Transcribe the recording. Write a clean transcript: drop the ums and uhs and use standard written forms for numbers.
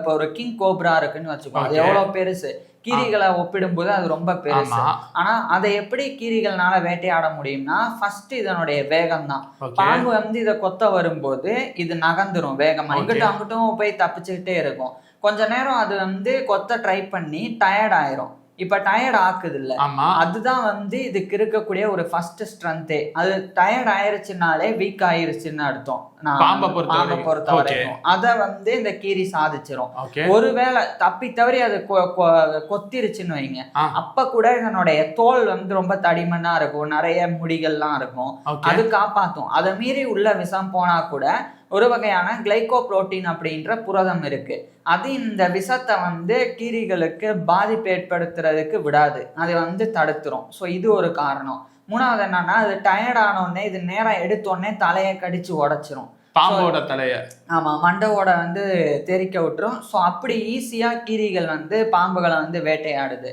இப்போ ஒரு king cobra இருக்குன்னு வச்சுக்கோங்க, அது எவ்வளவு பெருசு, கீரிகளை ஒப்பிடும்போது அது ரொம்ப பெருசு. ஆனா அதை எப்படி கீரிகள்னால வேட்டையாட முடியும்னா, ஃபர்ஸ்ட் இதனுடைய வேகம் தான். பாம்பு வந்து இதை கொத்த வரும்போது இது நகர்ந்துரும் வேகமா, இங்கிட்டும் அங்கிட்டும் போய் தப்பிச்சுக்கிட்டே இருக்கும். கொஞ்ச நேரம் அது வந்து கொத்த ட்ரை பண்ணி டயர்ட் ஆயிரும். இப்ப டயர்ட் ஆக்குது இல்ல, அதுதான் வந்து இதுக்கு இருக்கக்கூடிய ஒரு ஃபர்ஸ்ட் ஸ்ட்ரென்த்தே. அது டயர்ட் ஆயிருச்சுனாலே வீக் ஆயிருச்சுன்னு அர்த்தம். பாம்பை பொறுத்த வரைக்கும் அதை வந்து இந்த கீரி சாதிச்சிரும். ஒருவேளை தப்பி தவறி அது கொத்திருச்சுன்னு வைங்க, அப்ப கூட இதனுடைய தோல் வந்து ரொம்ப தடிமனா இருக்கும், நிறைய முடிகள்லாம் இருக்கும், அது காப்பாத்தும். அதை மீறி உள்ள விஷம் போனா கூட ஒரு வகையான கிளைகோப்ரோட்டீன் அப்படின்ற புரதம் இருக்கு, அது இந்த விஷத்தை வந்து கீரிகளுக்கு பாதிப்பு ஏற்படுத்துறதுக்கு விடாது, அது வந்து தடுத்துரும். ஸோ இது ஒரு காரணம். மூணாவது என்னன்னா, அது டயர்ட் ஆனோடனே இது நேரம் எடுத்தோடனே தலையை கடிச்சு உடைச்சிரும், பாம்போட தலைய. ஆமா, மண்டவோட வந்து தெரிக்க விட்டுரும். ஸோ அப்படி ஈஸியா கீரிகள் வந்து பாம்புகளை வந்து வேட்டையாடுது.